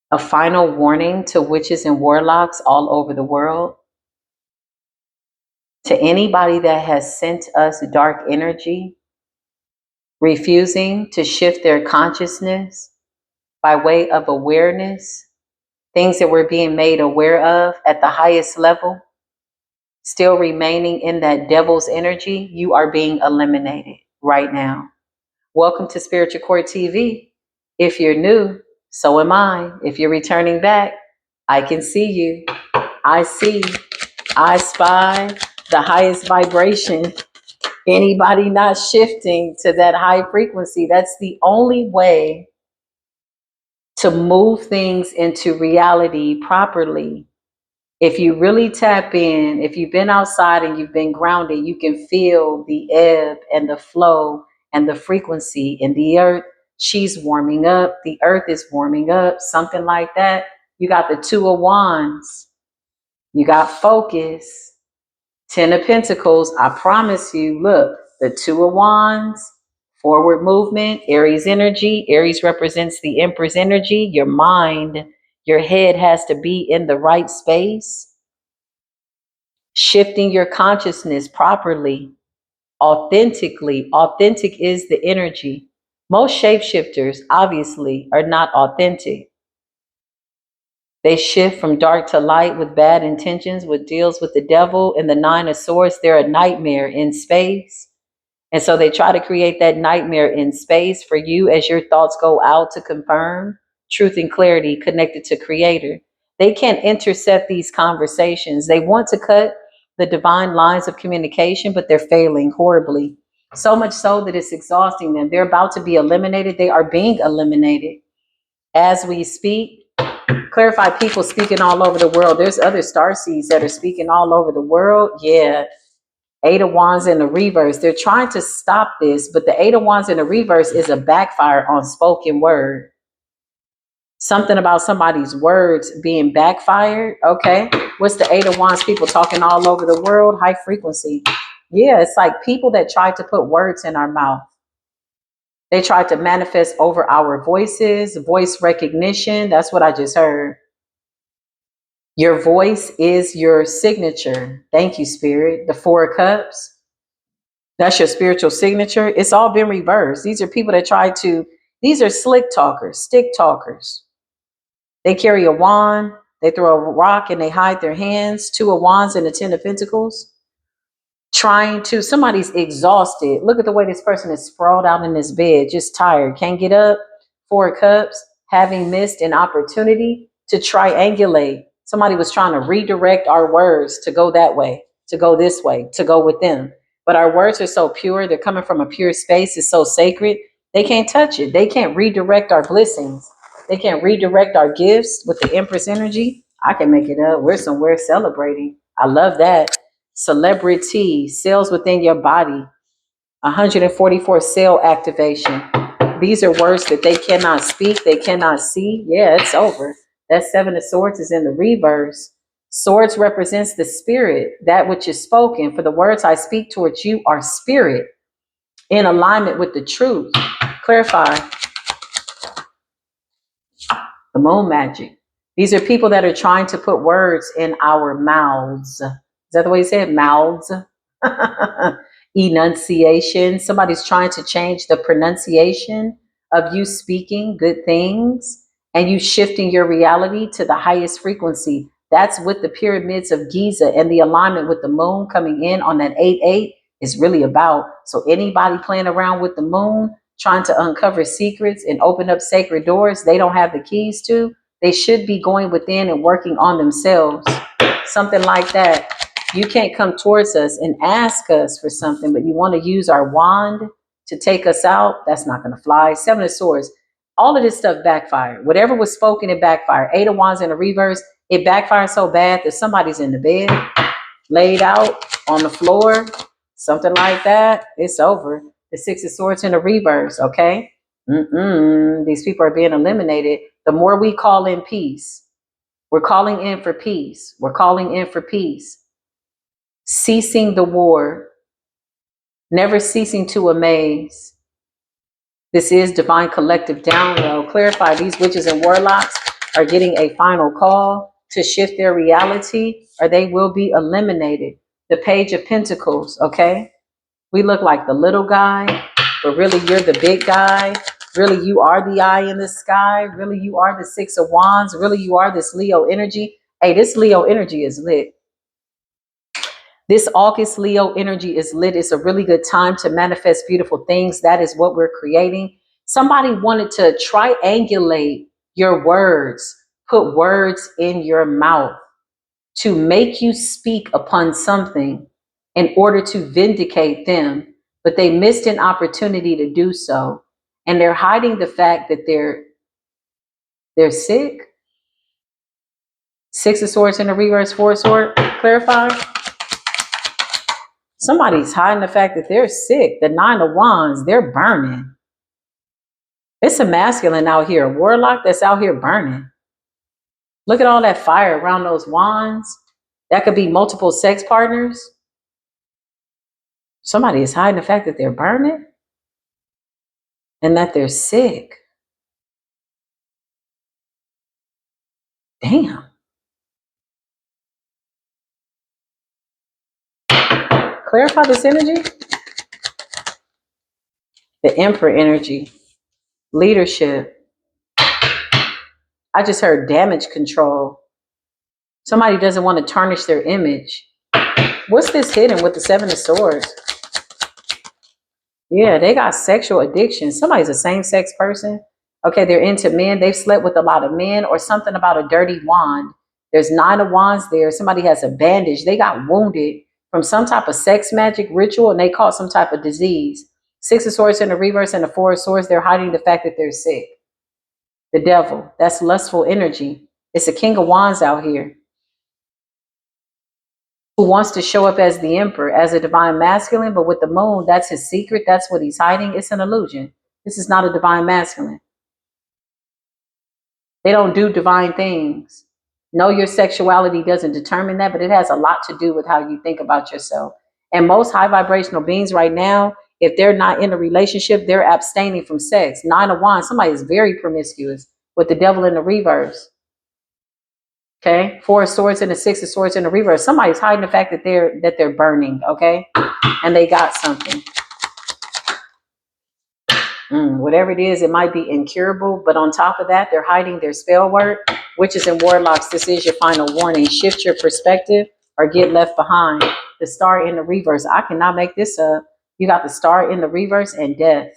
A final warning to witches and warlocks all over the world. To anybody that has sent us dark energy, refusing to shift their consciousness by way of awareness, things that we're being made aware of at the highest level, still remaining in that devil's energy, you are being eliminated right now. Welcome to Spiritual Court TV. If you're new, so am I. If you're returning back, I can see you. I see, I spy the highest vibration. Anybody not shifting to that high frequency, that's the only way to move things into reality properly. If you really tap in, if you've been outside and you've been grounded, you can feel the ebb and the flow and the frequency in the earth. She's warming up. The earth is warming up, something like that. You got the Two of Wands. You got focus. Ten of Pentacles. I promise you, look, the Two of Wands, forward movement, Aries energy. Aries represents the Empress energy. Your mind, your head has to be in the right space. Shifting your consciousness properly, authentically. Authentic is the energy. Most shapeshifters, obviously, are not authentic. They shift from dark to light with bad intentions, with deals with the devil and the Nine of Swords. They're a nightmare in space. And so they try to create that nightmare in space for you as your thoughts go out to confirm truth and clarity connected to Creator. They can't intercept these conversations. They want to cut the divine lines of communication, but they're failing horribly. So much so that it's exhausting them. They're about to be eliminated. They are being eliminated as we speak. Clarify, people speaking all over the world. There's other star seeds that are speaking all over the world. Yeah. Eight of Wands in the reverse. They're trying to stop this, but the Eight of Wands in the reverse is a backfire on spoken word. Something about somebody's words being backfired. Okay. What's the Eight of Wands? People talking all over the world. High frequency. Yeah, it's like people that tried to put words in our mouth. They tried to manifest over our voices, voice recognition. That's what I just heard. Your voice is your signature. Thank you, Spirit. The Four of Cups. That's your spiritual signature. It's all been reversed. These are people that these are slick talkers, stick talkers. They carry a wand, they throw a rock and they hide their hands. Two of Wands and the Ten of Pentacles. Somebody's exhausted. Look at the way this person is sprawled out in this bed, just tired, can't get up. Four of Cups, having missed an opportunity to triangulate. Somebody was trying to redirect our words to go that way, to go this way, to go with them. But our words are so pure. They're coming from a pure space. It's so sacred. They can't touch it. They can't redirect our blessings. They can't redirect our gifts with the Empress energy. I can make it up. We're somewhere celebrating. I love that. Celebrity, cells within your body. 144 cell activation. These are words that they cannot speak. They cannot see. Yeah, it's over. That Seven of Swords is in the reverse. Swords represents the spirit, that which is spoken. For the words I speak towards you are spirit, in alignment with the truth. Clarify. The moon magic. These are people that are trying to put words in our mouths. Is that the way you say it? Mouths. Enunciation. Somebody's trying to change the pronunciation of you speaking good things and you shifting your reality to the highest frequency. That's what the pyramids of Giza and the alignment with the moon coming in on that 8-8 is really about. So anybody playing around with the moon, trying to uncover secrets and open up sacred doors they don't have the keys to, they should be going within and working on themselves. Something like that. You can't come towards us and ask us for something, but you want to use our wand to take us out. That's not going to fly. Seven of Swords. All of this stuff backfired. Whatever was spoken, it backfired. Eight of Wands in the reverse. It backfired so bad that somebody's in the bed, laid out on the floor, something like that. It's over. The Six of Swords in the reverse. Okay. These people are being eliminated. The more we call in peace, we're calling in for peace. We're calling in for peace. Ceasing the war, never ceasing to amaze. This is divine collective download. Clarify, these witches and warlocks are getting a final call to shift their reality, or they will be eliminated. The Page of Pentacles, okay? We look like the little guy, but really you're the big guy. Really, you are the eye in the sky. Really, you are the Six of Wands. Really, you are this Leo energy. Hey, this Leo energy is lit. This August Leo energy is lit. It's a really good time to manifest beautiful things. That is what we're creating. Somebody wanted to triangulate your words, put words in your mouth to make you speak upon something in order to vindicate them, but they missed an opportunity to do so. And they're hiding the fact that they're sick. Six of Swords in the reverse, Four of Swords. Clarify. Somebody's hiding the fact that they're sick. The Nine of Wands, they're burning. It's a masculine out here, a warlock that's out here burning. Look at all that fire around those wands. That could be multiple sex partners. Somebody is hiding the fact that they're burning and that they're sick. Damn. Clarify this energy. The Emperor energy. Leadership. I just heard damage control. Somebody doesn't want to tarnish their image. What's this hidden with the Seven of Swords? Yeah, they got sexual addiction. Somebody's a same-sex person. Okay, they're into men. They've slept with a lot of men, or something about a dirty wand. There's Nine of Wands there. Somebody has a bandage. They got wounded from some type of sex magic ritual, and they caught some type of disease. Six of Swords in the reverse and the Four of Swords, they're hiding the fact that they're sick. The devil, that's lustful energy. It's a King of Wands out here who wants to show up as the Emperor, as a divine masculine, but with the moon, that's his secret. That's what he's hiding. It's an illusion. This is not a divine masculine. They don't do divine things. No, your sexuality doesn't determine that, but it has a lot to do with how you think about yourself. And most high vibrational beings right now, if they're not in a relationship, they're abstaining from sex. Nine of Wands, somebody is very promiscuous with the devil in the reverse. Okay, Four of Swords and the Six of Swords in the reverse. Somebody's hiding the fact that they're burning. Okay, and they got something. Whatever it is, it might be incurable, but on top of that, they're hiding their spell work. Witches and warlocks, this is your final warning. Shift your perspective or get left behind. The Star in the reverse. I cannot make this up. You got the Star in the reverse and death.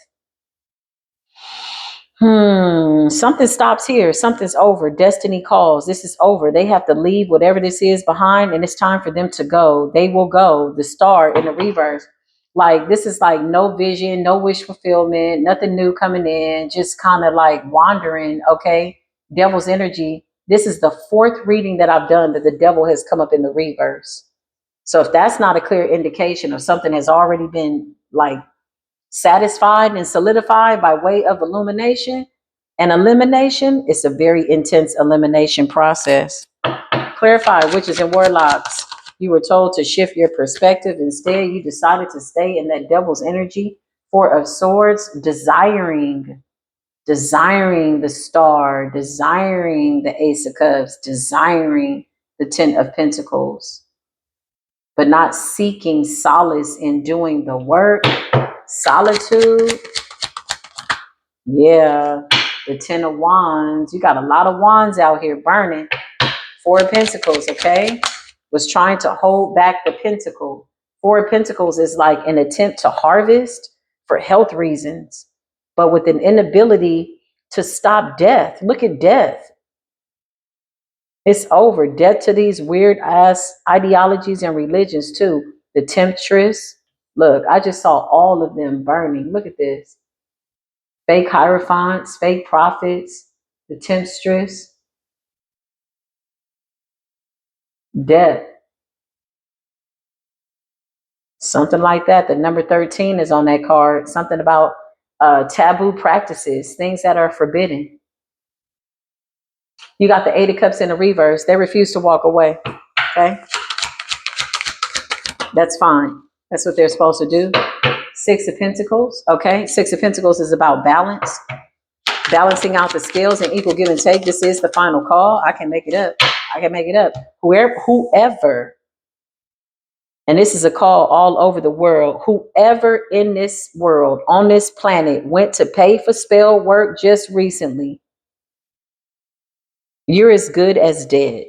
Something stops here. Something's over. Destiny calls. This is over. They have to leave whatever this is behind, and it's time for them to go. They will go. The Star in the reverse. Like, this is like no vision, no wish fulfillment, nothing new coming in, just kind of like wandering. Okay. Devil's energy. This is the fourth reading that I've done that the devil has come up in the reverse. So if that's not a clear indication of something has already been like satisfied and solidified by way of illumination and elimination, it's a very intense elimination process. Clarify, witches and warlocks. You were told to shift your perspective. Instead, you decided to stay in that devil's energy. Four of Swords, desiring the Star, desiring the Ace of Cups, desiring the Ten of Pentacles, but not seeking solace in doing the work. Solitude. Yeah, the Ten of Wands. You got a lot of wands out here burning. Four of Pentacles, okay? Was trying to hold back the pentacle. Four of Pentacles is like an attempt to harvest for health reasons, but with an inability to stop death. Look at death. It's over. Death to these weird ass ideologies and religions too. The temptress. Look, I just saw all of them burning. Look at this. Fake hierophants, fake prophets, the temptress. Death. Something like that. The number 13 is on that card. Something about taboo practices, things that are forbidden. You got the Eight of Cups in the reverse. They refuse to walk away. Okay. That's fine. That's what they're supposed to do. Six of Pentacles. Okay. Six of Pentacles is about balance. Balancing out the scales and equal give and take. This is the final call. I can make it up. I can make it up. Whoever, and this is a call all over the world, whoever in this world, on this planet, went to pay for spell work just recently, you're as good as dead.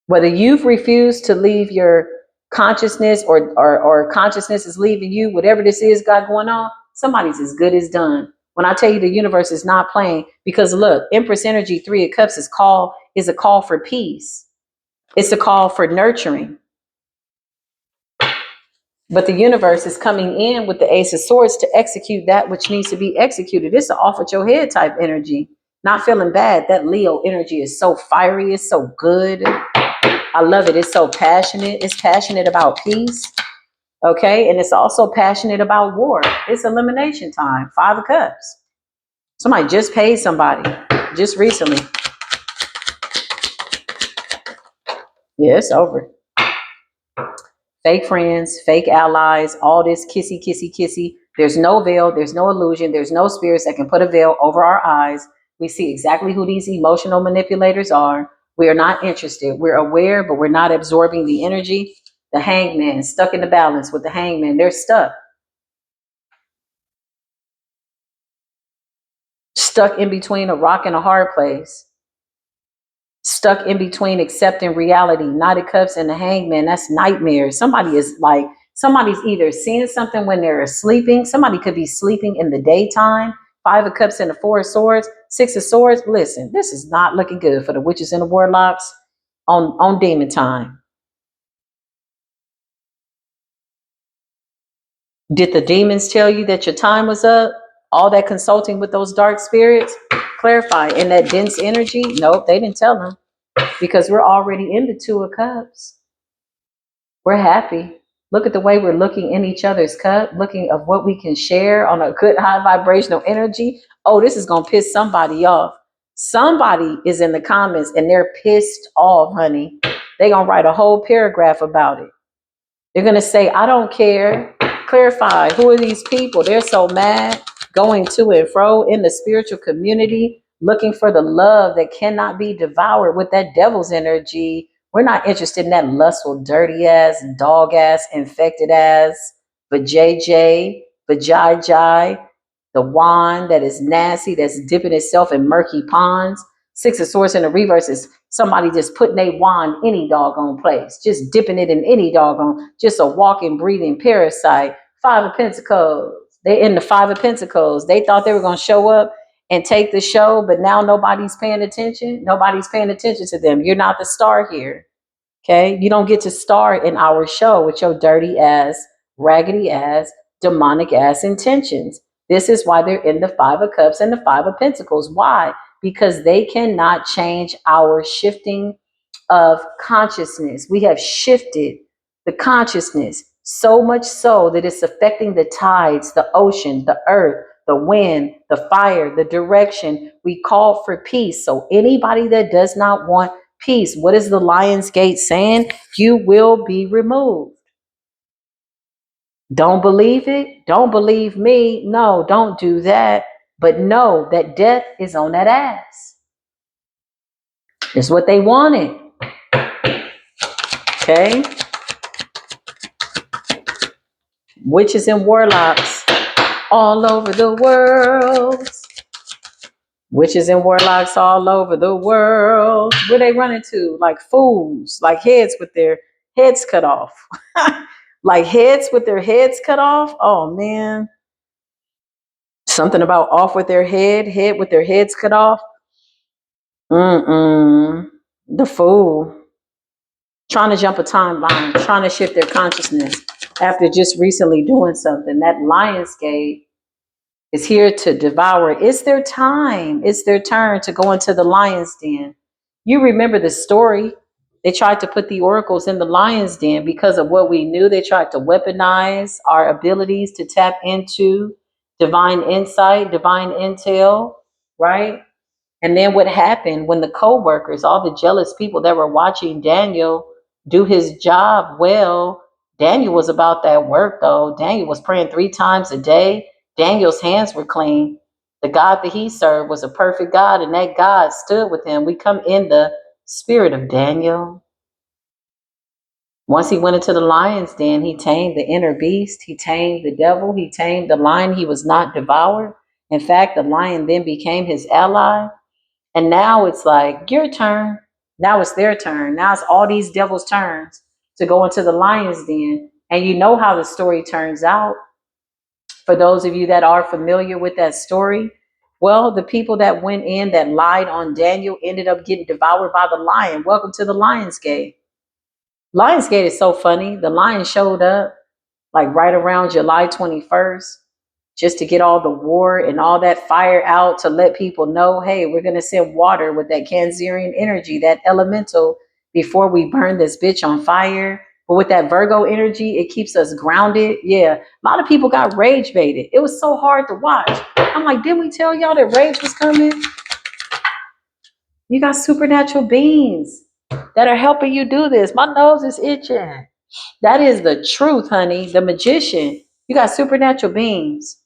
Whether you've refused to leave your consciousness or consciousness is leaving you, whatever this is got going on, somebody's as good as done. When I tell you the universe is not playing, because look, Empress Energy 3 of Cups is a call for peace. It's a call for nurturing. But the universe is coming in with the Ace of Swords to execute that which needs to be executed. It's an off with your head type energy. Not feeling bad. That Leo energy is so fiery. It's so good. I love it. It's so passionate. It's passionate about peace. Okay. And it's also passionate about war. It's elimination time. 5 of Cups. Somebody just paid somebody just recently. Yeah, it's over. Fake friends, fake allies, all this kissy, kissy, kissy. There's no veil. There's no illusion. There's no spirits that can put a veil over our eyes. We see exactly who these emotional manipulators are. We are not interested. We're aware, but we're not absorbing the energy. The hangman, stuck in the balance with the hangman. They're stuck. Stuck in between a rock and a hard place. Stuck in between accepting reality. Knight of Cups and the hangman. That's nightmares. Somebody's either seeing something when they're sleeping. Somebody could be sleeping in the daytime. 5 of Cups and the 4 of Swords. 6 of Swords. Listen, this is not looking good for the witches and the warlocks on demon time. Did the demons tell you that your time was up? All that consulting with those dark spirits? Clarify. In that dense energy? Nope, they didn't tell them. Because we're already in the 2 of Cups. We're happy. Look at the way we're looking in each other's cup, looking of what we can share on a good high vibrational energy. Oh, this is going to piss somebody off. Somebody is in the comments and they're pissed off, honey. They're going to write a whole paragraph about it. They're going to say, I don't care. Clarify, who are these people? They're so mad, going to and fro in the spiritual community, looking for the love that cannot be devoured with that devil's energy. We're not interested in that lustful, dirty ass, dog ass, infected ass, vajayjay, vajayjay, the wand that is nasty, that's dipping itself in murky ponds. 6 of Swords in the reverse is somebody just putting a wand any doggone place, just dipping it in any doggone, just a walking, breathing parasite. 5 of Pentacles. They're in the 5 of Pentacles. They thought they were going to show up and take the show, but now nobody's paying attention. Nobody's paying attention to them. You're not the star here. Okay? You don't get to star in our show with your dirty ass, raggedy ass, demonic ass intentions. This is why they're in the 5 of Cups and the 5 of Pentacles. Why? Because they cannot change our shifting of consciousness. We have shifted the consciousness so much so that it's affecting the tides, the ocean, the earth, the wind, the fire, the direction. We call for peace. So anybody that does not want peace, what is the Lion's Gate saying? You will be removed. Don't believe it? Don't believe me? No, don't do that. But know that death is on that ass. It's what they wanted. Okay? Witches and warlocks all over the world. Witches and warlocks all over the world. Where they running to? Like fools, like heads with their heads cut off. Like heads with their heads cut off. Oh man. Something about off with their head with their heads cut off. The fool. Trying to jump a timeline, trying to shift their consciousness after just recently doing something. That Lion's Gate is here to devour. It's their time. It's their turn to go into the lion's den. You remember the story. They tried to put the oracles in the lion's den because of what we knew. They tried to weaponize our abilities to tap into divine insight, divine intel, right? And then what happened when the co-workers, all the jealous people that were watching Daniel do his job well, Daniel was about that work though. Daniel was praying 3 times a day. Daniel's hands were clean. The God that he served was a perfect God, and that God stood with him. We come in the spirit of Daniel. Once he went into the lion's den, he tamed the inner beast, he tamed the devil, he tamed the lion. He was not devoured. In fact, the lion then became his ally. And now it's like, your turn. Now it's their turn. Now it's all these devils' turns to go into the lion's den. And you know how the story turns out. For those of you that are familiar with that story, well, the people that went in that lied on Daniel ended up getting devoured by the lion. Welcome to the Lion's Gate. Lion's Gate is so funny. The lion showed up like right around July 21st, just to get all the war and all that fire out to let people know, hey, we're going to send water with that Cancerian energy, that elemental, before we burn this bitch on fire. But with that Virgo energy, it keeps us grounded. Yeah, a lot of people got rage baited. It was so hard to watch. I'm like, didn't we tell y'all that rage was coming? You got supernatural beings that are helping you do this. My nose is itching. That is the truth, honey. The magician. You got supernatural beings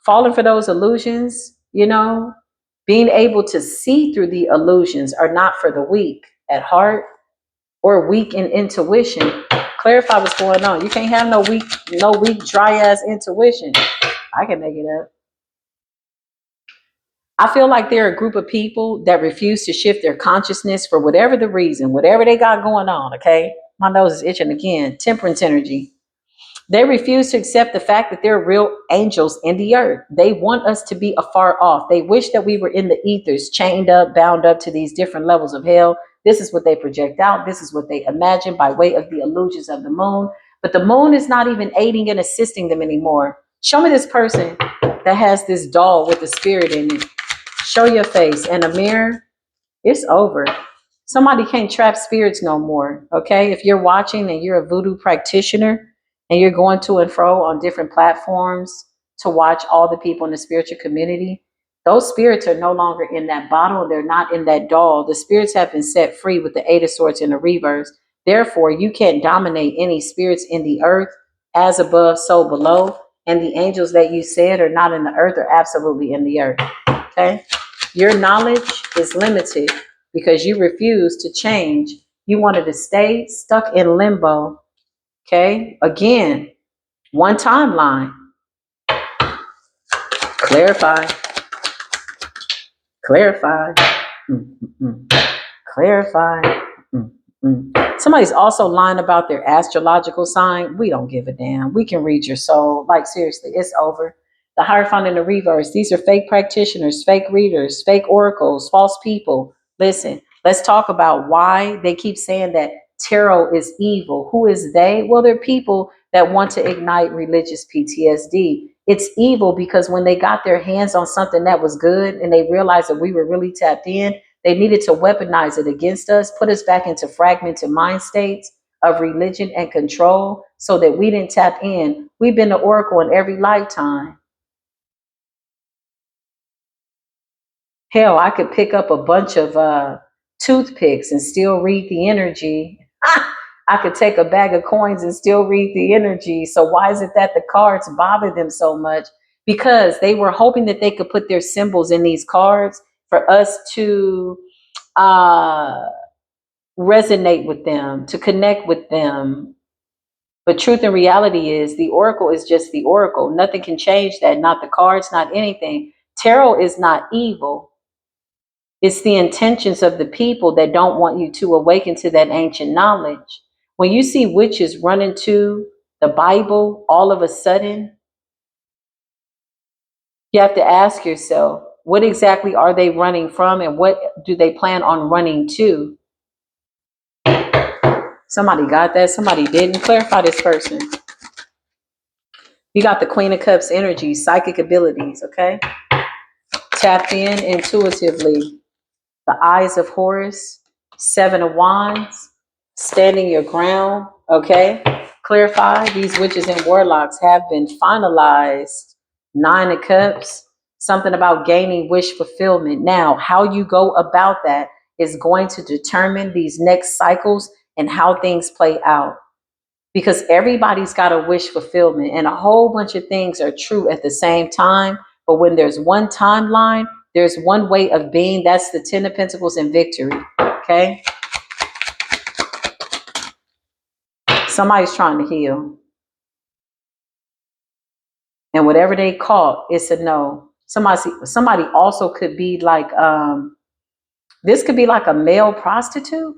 falling for those illusions, being able to see through the illusions are not for the weak at heart or weak in intuition. Clarify what's going on. You can't have no weak, dry ass intuition. I can make it up. I feel like there are a group of people that refuse to shift their consciousness for whatever the reason, whatever they got going on. Okay. My nose is itching again. Temperance energy. They refuse to accept the fact that there are real angels in the earth. They want us to be afar off. They wish that we were in the ethers, chained up, bound up to these different levels of hell. This is what they project out. This is what they imagine by way of the illusions of the moon. But the moon is not even aiding and assisting them anymore. Show me this person that has this doll with a spirit in it. Show your face and a mirror. It's over. Somebody can't trap spirits no more. Okay. If you're watching and you're a voodoo practitioner and you're going to and fro on different platforms to watch all the people in the spiritual community, those spirits are no longer in that bottle. They're not in that doll. The spirits have been set free with the Eight of Swords in the reverse. Therefore, you can't dominate any spirits in the earth, as above, so below. And the angels that you said are not in the earth are absolutely in the earth. Okay. Your knowledge is limited because you refuse to change. You wanted to stay stuck in limbo. Okay. Again, one timeline. Clarify. Clarify. Mm-mm-mm. Clarify. Mm-mm. Somebody's also lying about their astrological sign. We don't give a damn. We can read your soul. Like, seriously, it's over. The Hierophant in the reverse. These are fake practitioners, fake readers, fake oracles, false people. Listen, let's talk about why they keep saying that tarot is evil. Who is they? Well, they're people that want to ignite religious PTSD. It's evil because when they got their hands on something that was good and they realized that we were really tapped in, they needed to weaponize it against us, put us back into fragmented mind states of religion and control so that we didn't tap in. We've been the oracle in every lifetime. Hell, I could pick up a bunch of toothpicks and still read the energy. I could take a bag of coins and still read the energy. So why is it that the cards bother them so much? Because they were hoping that they could put their symbols in these cards for us to uh, resonate with them, to connect with them. But truth and reality is the oracle is just the oracle. Nothing can change that, not the cards, not anything. Tarot is not evil. It's the intentions of the people that don't want you to awaken to that ancient knowledge. When you see witches running to the Bible all of a sudden, you have to ask yourself, what exactly are they running from and what do they plan on running to? Somebody got that, somebody didn't. Clarify this person. You got the Queen of Cups energy, psychic abilities, okay? Tapped in intuitively. The Eyes of Horus, Seven of Wands, standing your ground, okay? Clarify, these witches and warlocks have been finalized. Nine of Cups, something about gaining wish fulfillment. Now, how you go about that is going to determine these next cycles and how things play out. Because everybody's got a wish fulfillment and a whole bunch of things are true at the same time, But when there's one timeline, there's one way of being. That's the Ten of Pentacles and victory. Okay? Somebody's trying to heal. And whatever they caught, it's a no. Somebody also could be like, this could be like a male prostitute.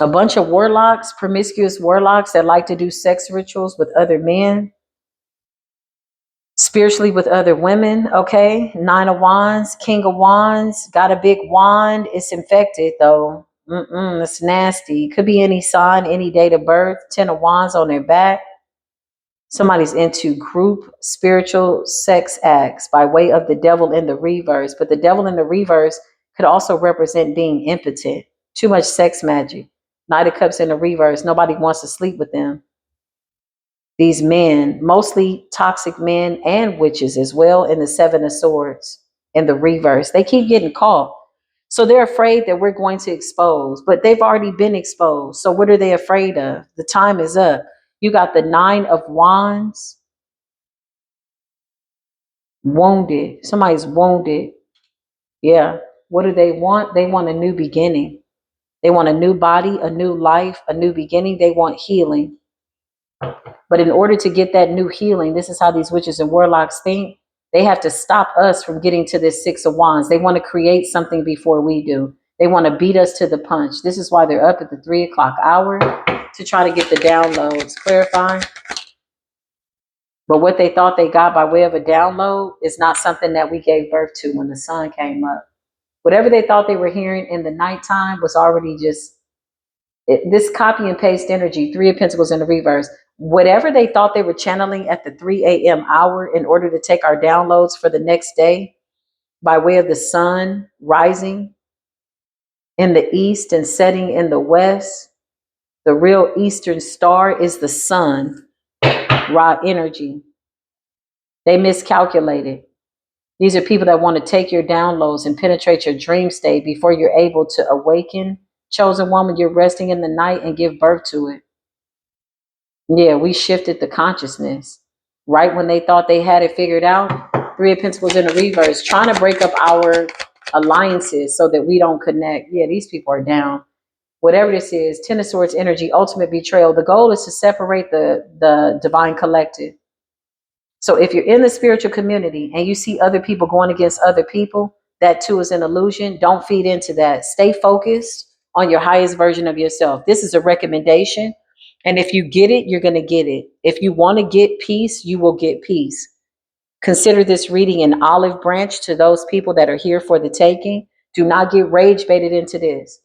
A bunch of warlocks, promiscuous warlocks that like to do sex rituals with other men, spiritually with other women. Okay, Nine of Wands, King of Wands, got a big wand. It's infected though. It's nasty. Could be any sign, any date of birth. 10 of Wands on their back. Somebody's into group spiritual sex acts by way of the devil in the reverse. But the devil in the reverse could also represent being impotent. Too much sex magic. Knight of Cups in the reverse. Nobody wants to sleep with them. These men, mostly toxic men and witches as well, in the Seven of Swords in the reverse. They keep getting caught. So they're afraid that we're going to expose, but they've already been exposed. So what are they afraid of? The time is up. You got the Nine of Wands. Wounded. Somebody's wounded. Yeah. What do they want? They want a new beginning. They want a new body, a new life, a new beginning. They want healing. But in order to get that new healing, this is how these witches and warlocks think. They have to stop us from getting to this Six of Wands. They want to create something before we do. They want to beat us to the punch. This is why they're up at the 3 o'clock hour, to try to get the downloads. Clarifying. But what they thought they got by way of a download is not something that we gave birth to when the sun came up. Whatever they thought they were hearing in the nighttime was already just this copy and paste energy. 3 of Pentacles in the reverse. Whatever they thought they were channeling at the 3 a.m. hour in order to take our downloads for the next day by way of the sun rising in the east and setting in the west, the real eastern star is the sun, raw energy. They miscalculated. These are people that want to take your downloads and penetrate your dream state before you're able to awaken. Chosen woman, you're resting in the night and give birth to it. Yeah, we shifted the consciousness. Right when they thought they had it figured out, 3 of Pentacles in the reverse, trying to break up our alliances so that we don't connect. Yeah, these people are down. Whatever this is, 10 of Swords energy, ultimate betrayal. The goal is to separate the divine collective. So if you're in the spiritual community and you see other people going against other people, that too is an illusion. Don't feed into that. Stay focused on your highest version of yourself. This is a recommendation. And if you get it, you're going to get it. If you want to get peace, you will get peace. Consider this reading an olive branch to those people that are here for the taking. Do not get rage baited into this.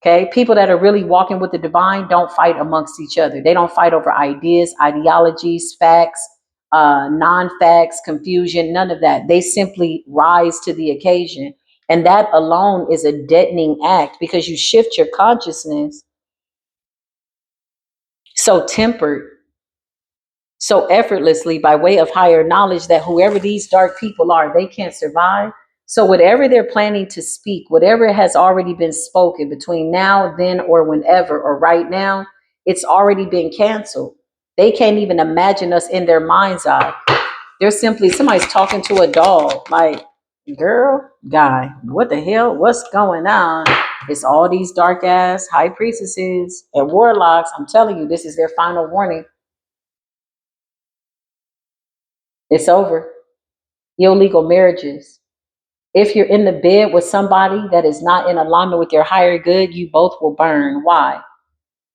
Okay, people that are really walking with the divine don't fight amongst each other. They don't fight over ideas, ideologies, facts, non-facts, confusion, none of that. They simply rise to the occasion. And that alone is a deadening act because you shift your consciousness so tempered, so effortlessly by way of higher knowledge that whoever these dark people are, they can't survive. So whatever they're planning to speak, whatever has already been spoken between now, then, or whenever, or right now, it's already been canceled. They can't even imagine us in their mind's eye. They're simply, somebody's talking to a dog, like, girl, guy, what the hell? What's going on? It's all these dark ass high priestesses and warlocks. I'm telling you, this is their final warning. It's over. Illegal marriages. If you're in the bed with somebody that is not in alignment with your higher good, you both will burn. Why?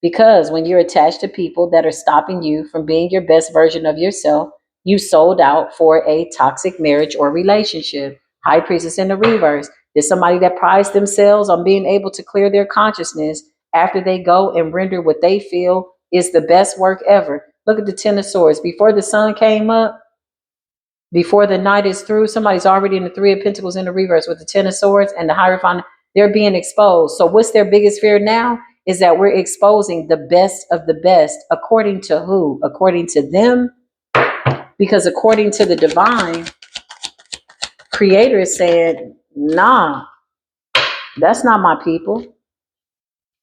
Because when you're attached to people that are stopping you from being your best version of yourself, you sold out for a toxic marriage or relationship. High priestess in the reverse. There's somebody that prides themselves on being able to clear their consciousness after they go and render what they feel is the best work ever. Look at the Ten of Swords. Before the sun came up, before the night is through, somebody's already in the 3 of Pentacles in the reverse with the 10 of Swords and the Hierophant. They're being exposed. So what's their biggest fear now is that we're exposing the best of the best. According to who? According to them? Because according to the divine, creator is saying, nah, that's not my people.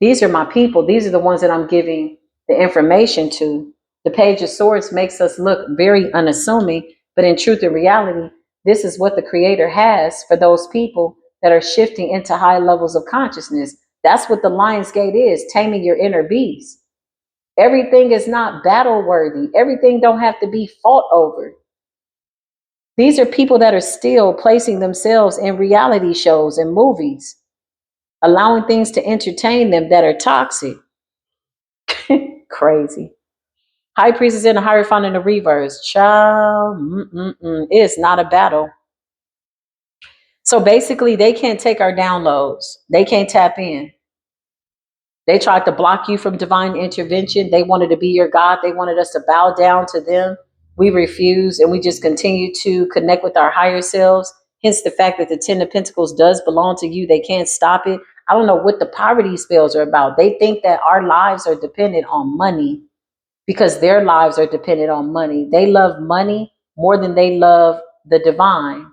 These are my people. These are the ones that I'm giving the information to. The Page of Swords makes us look very unassuming, but in truth and reality, this is what the Creator has for those people that are shifting into high levels of consciousness. That's what the Lion's Gate is, taming your inner beast. Everything is not battle worthy. Everything don't have to be fought over. These are people that are still placing themselves in reality shows and movies, allowing things to entertain them that are toxic. Crazy. High Priestess in the Hierophant in the reverse. Child, it is not a battle. So basically, they can't take our downloads. They can't tap in. They tried to block you from divine intervention. They wanted to be your God. They wanted us to bow down to them. We refused, and we just continue to connect with our higher selves. Hence the fact that the Ten of Pentacles does belong to you. They can't stop it. I don't know what the poverty spells are about. They think that our lives are dependent on money because their lives are dependent on money. They love money more than they love the divine.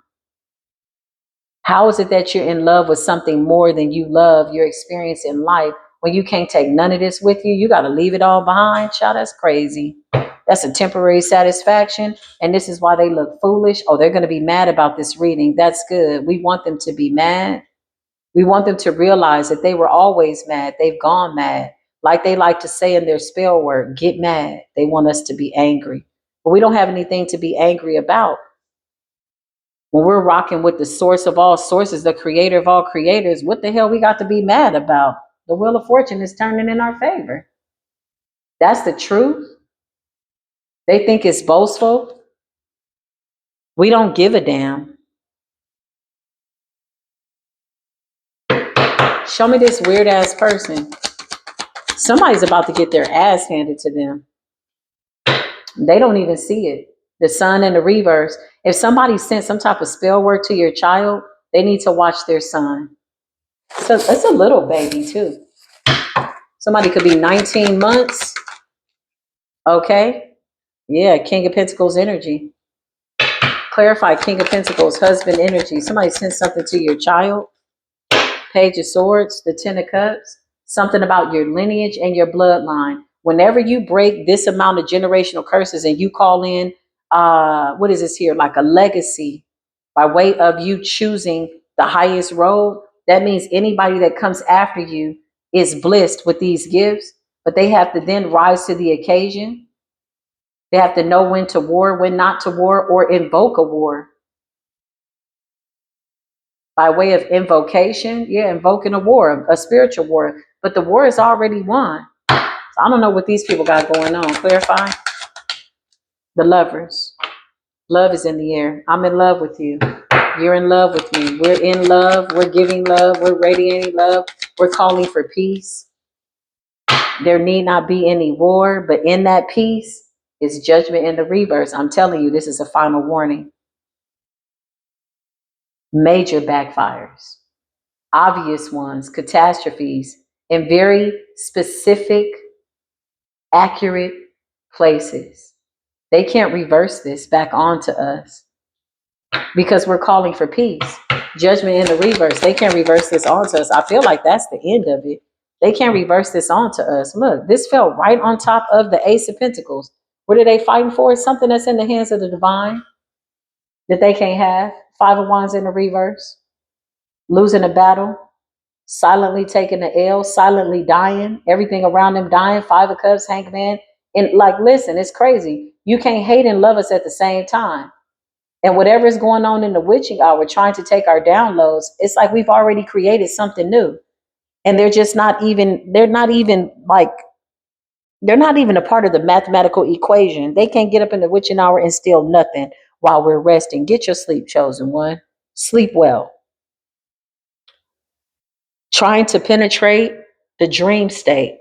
How is it that you're in love with something more than you love your experience in life when you can't take none of this with you? You got to leave it all behind. Child, that's crazy. That's a temporary satisfaction. And this is why they look foolish. Oh, they're going to be mad about this reading. That's good. We want them to be mad. We want them to realize that they were always mad. They've gone mad. Like they like to say in their spell word, get mad. They want us to be angry. But we don't have anything to be angry about. When we're rocking with the source of all sources, the creator of all creators, what the hell we got to be mad about? The wheel of fortune is turning in our favor. That's the truth. They think it's boastful. We don't give a damn. Show me this weird ass person. Somebody's about to get their ass handed to them. They don't even see it. The sun in the reverse. If somebody sent some type of spell work to your child, they need to watch their sun. So it's a little baby too. Somebody could be 19 months. Okay. Yeah, King of Pentacles energy. Clarify King of Pentacles, husband energy. Somebody sent something to your child. Page of Swords, the Ten of Cups. Something about your lineage and your bloodline. Whenever you break this amount of generational curses and you call in, what is this here? Like a legacy by way of you choosing the highest road. That means anybody that comes after you is blessed with these gifts, but they have to then rise to the occasion. They have to know when to war, when not to war, or invoke a war. By way of invocation, yeah, invoking a war, a spiritual war. But the war is already won. So I don't know what these people got going on. Clarify. The Lovers. Love is in the air. I'm in love with you. You're in love with me. We're in love. We're giving love. We're radiating love. We're calling for peace. There need not be any war, but in that peace is judgment in the reverse. I'm telling you, this is a final warning. Major backfires, obvious ones, catastrophes, in very specific, accurate places. They can't reverse this back onto us because we're calling for peace. Judgment in the reverse. They can't reverse this onto us. I feel like that's the end of it. They can't reverse this onto us. Look, this fell right on top of the Ace of Pentacles. What are they fighting for? It's something that's in the hands of the divine that they can't have. Five of Wands in the reverse. Losing a battle, silently taking the L, silently dying, everything around them dying. Five of Cups, Hangman. And like, listen, it's crazy. You can't hate and love us at the same time. And whatever is going on in the witching hour, trying to take our downloads, it's like we've already created something new. And they're just not even, they're not even a part of the mathematical equation. They can't get up in the witching hour and steal nothing while we're resting. Get your sleep, chosen one. Sleep well. Trying to penetrate the dream state,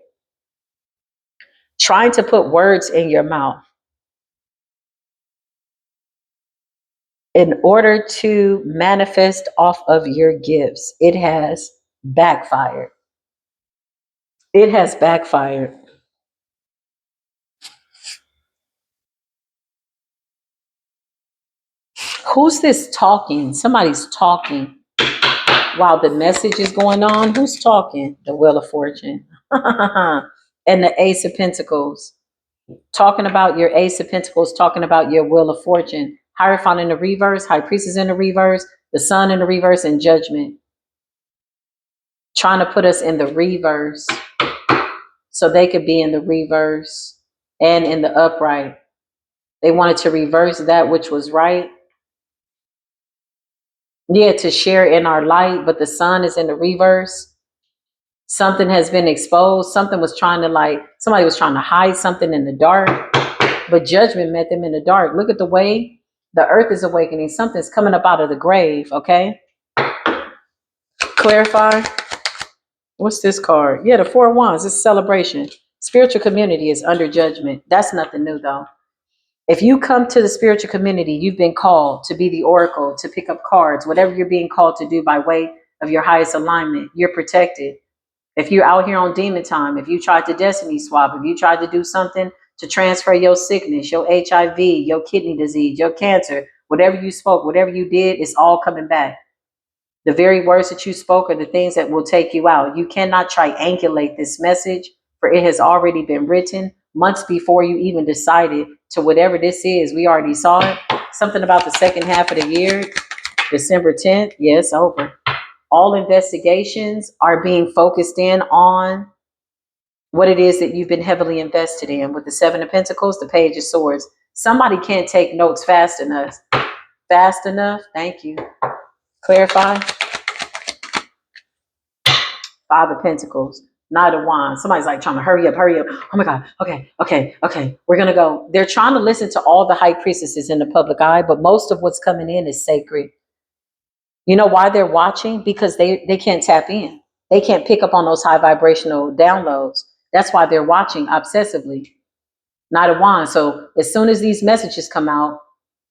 trying to put words in your mouth in order to manifest off of your gifts. It has backfired. It has backfired. Who's this talking? Somebody's talking while the message is going on. Who's talking? The Wheel of Fortune and the Ace of Pentacles. Talking about your Ace of Pentacles, talking about your Wheel of Fortune. Hierophant in the reverse, High Priestess in the reverse, the Sun in the reverse, and Judgment. Trying to put us in the reverse so they could be in the reverse and in the upright. They wanted to reverse that which was right. Yeah, to share in our light, but the Sun is in the reverse. Something has been exposed. Something was trying to somebody was trying to hide something in the dark, but Judgment met them in the dark. Look at the way the earth is awakening. Something's coming up out of the grave, okay? Clarify. What's this card? Yeah, the Four of Wands. It's celebration. Spiritual community is under judgment. That's nothing new, though. If you come to the spiritual community, you've been called to be the oracle, to pick up cards, whatever you're being called to do by way of your highest alignment. You're protected. If you're out here on demon time, if you tried to destiny swap, if you tried to do something to transfer your sickness, your HIV, your kidney disease, your cancer, whatever you spoke, whatever you did, it's all coming back. The very words that you spoke are the things that will take you out. You cannot triangulate this message, for it has already been written months before you even decided to whatever this is. We already saw it. Something about the second half of the year, December 10th. Yeah, it's over. All investigations are being focused in on what it is that you've been heavily invested in. With the Seven of Pentacles, the Page of Swords. Somebody can't take notes fast enough. Fast enough. Thank you. Clarify. Five of Pentacles. Knight of Wands. Somebody's like trying to hurry up, hurry up. Oh my God. Okay. We're going to go. They're trying to listen to all the high priestesses in the public eye, but most of what's coming in is sacred. You know why they're watching? Because they can't tap in. They can't pick up on those high vibrational downloads. That's why they're watching obsessively. Knight of Wands. So as soon as these messages come out,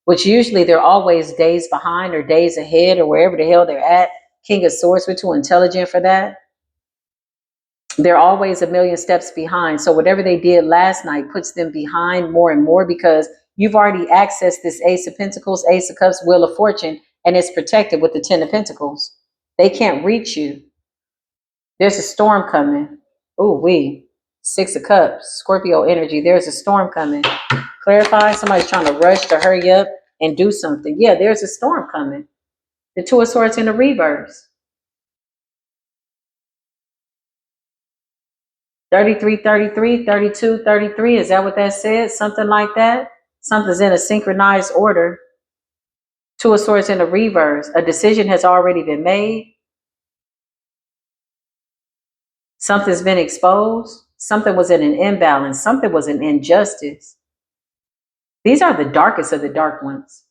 which usually they're always days behind or days ahead or wherever the hell they're at. King of Swords, we're too intelligent for that. They're always a million steps behind. So whatever they did last night puts them behind more and more because you've already accessed this Ace of Pentacles, Ace of Cups, Wheel of Fortune, and it's protected with the Ten of Pentacles. They can't reach you. There's a storm coming. Ooh, Six of Cups, Scorpio energy. There's a storm coming. Clarify. Somebody's trying to rush to hurry up and do something. Yeah, there's a storm coming. The Two of Swords in the reverse. 33, 33, 32, 33. Is that what that said? Something like that? Something's in a synchronized order. Two of Swords in the reverse. A decision has already been made. Something's been exposed. Something was in an imbalance. Something was an injustice. These are the darkest of the dark ones.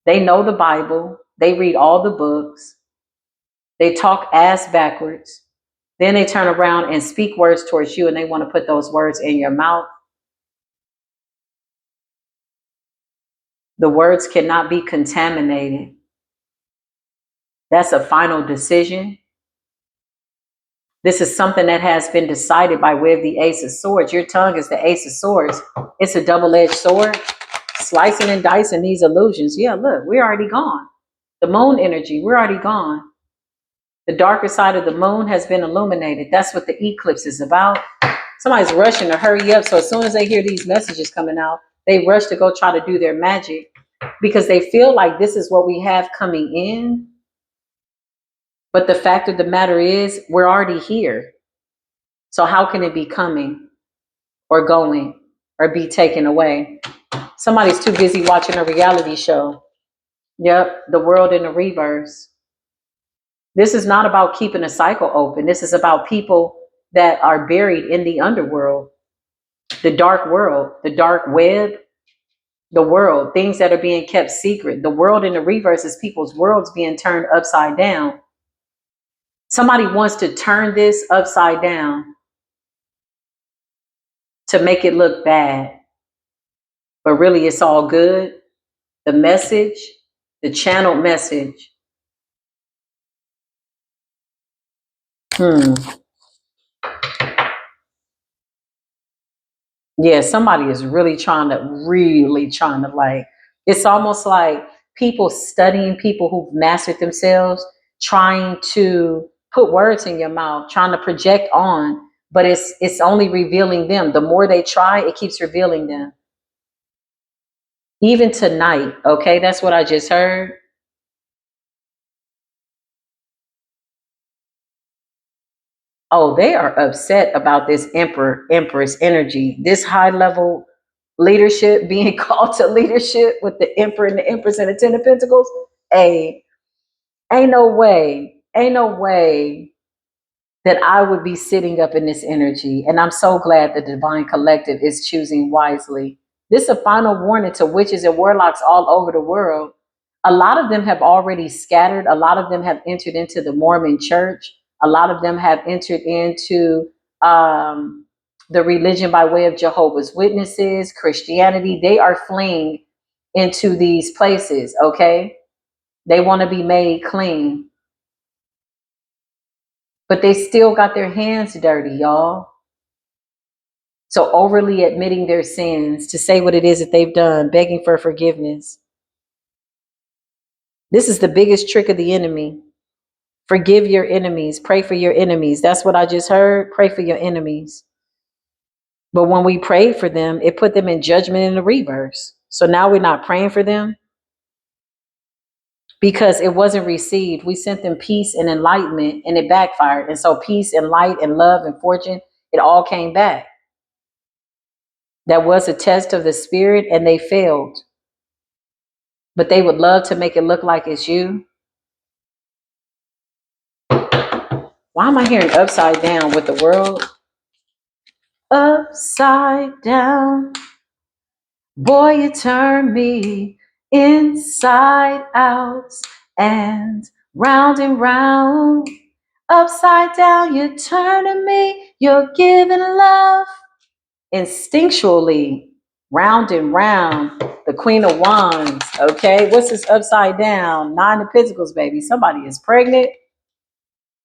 They know the Bible. They read all the books. They talk ass backwards. Then they turn around and speak words towards you and they want to put those words in your mouth. The words cannot be contaminated. That's a final decision. This is something that has been decided by way of the Ace of Swords. Your tongue is the Ace of Swords. It's a double-edged sword. Slicing and dicing these illusions. Yeah, look, we're already gone. The moon energy, we're already gone. The darker side of the moon has been illuminated. That's what the eclipse is about. Somebody's rushing to hurry up. So as soon as they hear these messages coming out, they rush to go try to do their magic because they feel like this is what we have coming in. But the fact of the matter is, we're already here. So how can it be coming or going or be taken away? Somebody's too busy watching a reality show. Yep, the world in the reverse. This is not about keeping a cycle open. This is about people that are buried in the underworld, the dark world, the dark web, the world, things that are being kept secret. The world in the reverse is people's worlds being turned upside down. Somebody wants to turn this upside down to make it look bad, but really it's all good. The message, the channeled message. Yeah, somebody is really trying to like, it's almost like people studying people who've mastered themselves, trying to put words in your mouth, trying to project on, but it's only revealing them. The more they try, it keeps revealing them. Even tonight, okay, that's what I just heard. Oh, they are upset about this emperor, empress energy, this high level leadership being called to leadership with the emperor and the empress and the ten of pentacles. Hey, ain't no way, ain't no way that I would be sitting up in this energy. And I'm so glad the Divine Collective is choosing wisely. This is a final warning to witches and warlocks all over the world. A lot of them have already scattered. A lot of them have entered into the Mormon church. A lot of them have entered into the religion by way of Jehovah's Witnesses, Christianity. They are fleeing into these places, okay? They want to be made clean, but they still got their hands dirty, y'all. So overly admitting their sins to say what it is that they've done, begging for forgiveness. This is the biggest trick of the enemy. Forgive your enemies. Pray for your enemies. That's what I just heard. Pray for your enemies. But when we prayed for them, it put them in judgment in the reverse. So now we're not praying for them because it wasn't received. We sent them peace and enlightenment and it backfired. And so peace and light and love and fortune, it all came back. That was a test of the spirit and they failed. But they would love to make it look like it's you. Why am I hearing upside down with the world? Upside down. Boy, you turn me inside out and round. Upside down, you're turning me. You're giving love. Instinctually, round and round. The Queen of Wands. Okay, what's this upside down? Nine of Pentacles, baby. Somebody is pregnant.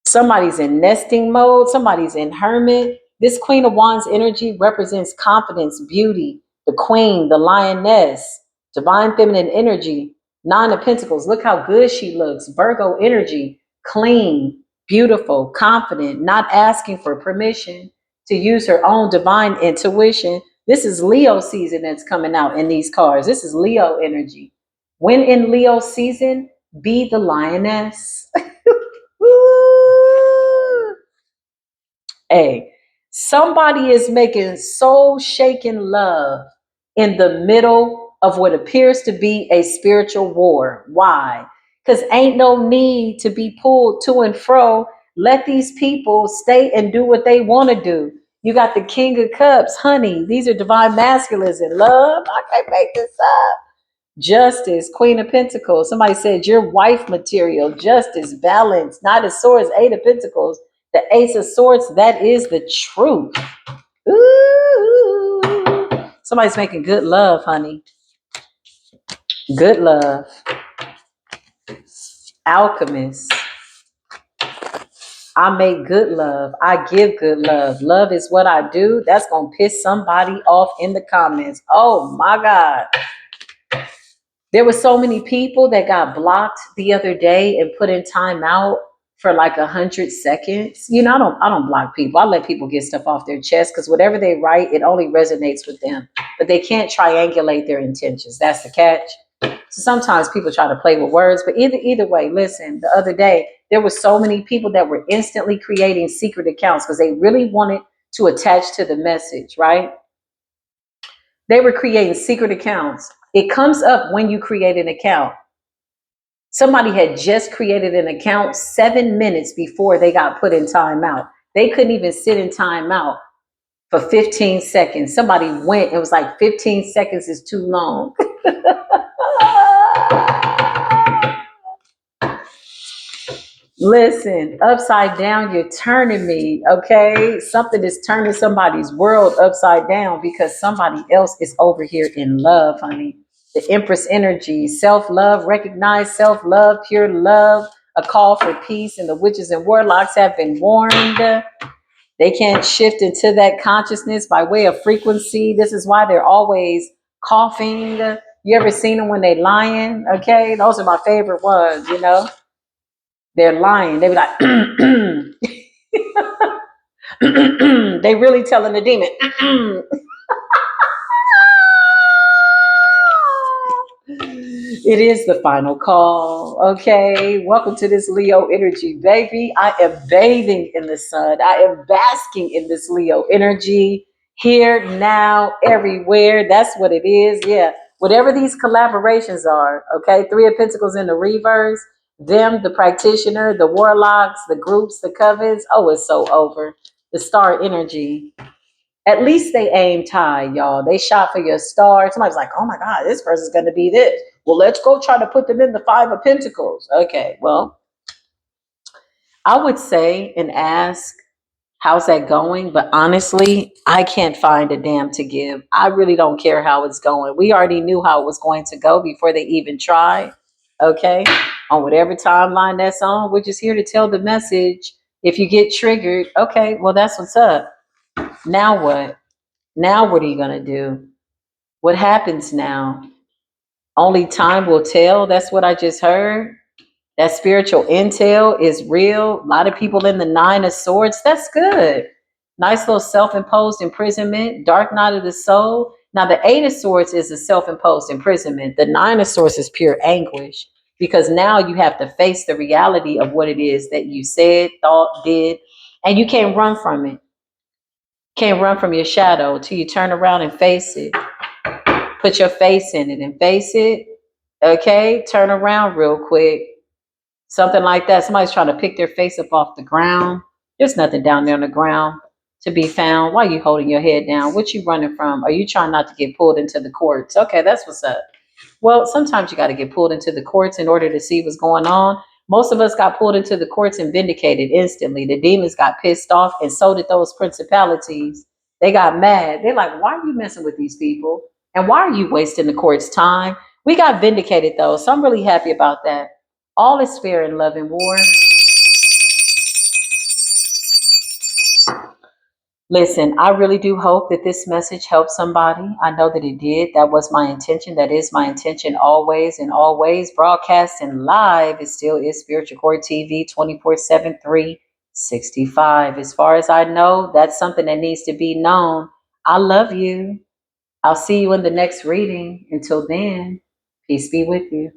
Somebody's in nesting mode. Somebody's in hermit. This Queen of Wands energy represents confidence, beauty, the queen, the lioness, divine feminine energy. Nine of Pentacles. Look how good she looks. Virgo energy, clean, beautiful, confident, not asking for permission to use her own divine intuition. This is Leo season that's coming out in these cards. This is Leo energy. When in Leo season, be the lioness. Woo! Hey, somebody is making soul shaking love in the middle of what appears to be a spiritual war. Why? Because ain't no need to be pulled to and fro. Let these people stay and do what they want to do. You got the King of Cups, honey. These are divine masculines in love. I can't make this up. Justice, Queen of Pentacles. Somebody said you're wife material. Justice, balance, Knight of Swords, Eight of Pentacles. The Ace of Swords, that is the truth. Ooh. Somebody's making good love, honey. Good love. Alchemist. I make good love. I give good love. Love is what I do. That's going to piss somebody off in the comments. Oh my God. There were so many people that got blocked the other day and put in timeout for like 100 seconds. You know, I don't block people. I let people get stuff off their chest because whatever they write, it only resonates with them. But they can't triangulate their intentions. That's the catch. So sometimes people try to play with words, but either way, listen, the other day, there were so many people that were instantly creating secret accounts because they really wanted to attach to the message, right? They were creating secret accounts. It comes up when you create an account. Somebody had just created an account 7 minutes before they got put in timeout. They couldn't even sit in timeout for 15 seconds. Somebody went, it was like 15 seconds is too long. Listen, upside down, you're turning me, okay? Something is turning somebody's world upside down because somebody else is over here in love, honey. The Empress energy, self-love, recognize self-love, pure love, a call for peace, and the witches and warlocks have been warned. They can't shift into that consciousness by way of frequency. This is why they're always coughing. You ever seen them when they lying? Okay, those are my favorite ones, you know? They're lying. They be like, They really telling the demon. It is the final call. Okay. Welcome to this Leo energy, baby. I am bathing in the sun. I am basking in this Leo energy here, now, everywhere. That's what it is. Yeah. Whatever these collaborations are, okay. Three of Pentacles in the reverse, them, the practitioner, the warlocks, the groups, the covens. Oh, it's so over. The star energy. At least they aimed high, y'all. They shot for your star. Somebody's like, oh my God, this person's going to be this. Well, let's go try to put them in the Five of Pentacles. Okay, well, I would say and ask, how's that going? But honestly, I can't find a damn to give. I really don't care how it's going. We already knew how it was going to go before they even tried. Okay, on whatever timeline that's on, we're just here to tell the message. If you get triggered, okay, well, that's what's up. Now what? Now what are you going to do? What happens now? Only time will tell. That's what I just heard. That spiritual intel is real. A lot of people in the Nine of Swords. That's good. Nice little self-imposed imprisonment. Dark night of the soul. Now the Eight of Swords is a self-imposed imprisonment. The Nine of Swords is pure anguish because now you have to face the reality of what it is that you said, thought, did, and you can't run from it. Can't run from your shadow till you turn around and face it. Put your face in it and face it. Okay, turn around real quick. Something like that. Somebody's trying to pick their face up off the ground. There's nothing down there on the ground to be found. Why are you holding your head down? What you running from? Are you trying not to get pulled into the courts? Okay, that's what's up. Well, sometimes you got to get pulled into the courts in order to see what's going on. Most of us got pulled into the courts and vindicated instantly. The demons got pissed off, and so did those principalities. They got mad. They're like, why are you messing with these people? And why are you wasting the court's time? We got vindicated, though, so I'm really happy about that. All is fair in love and war. Listen, I really do hope that this message helped somebody. I know that it did. That was my intention. That is my intention always and always. Broadcasting live, it still is Spiritual Core TV 24/7, 365. As far as I know, that's something that needs to be known. I love you. I'll see you in the next reading. Until then, peace be with you.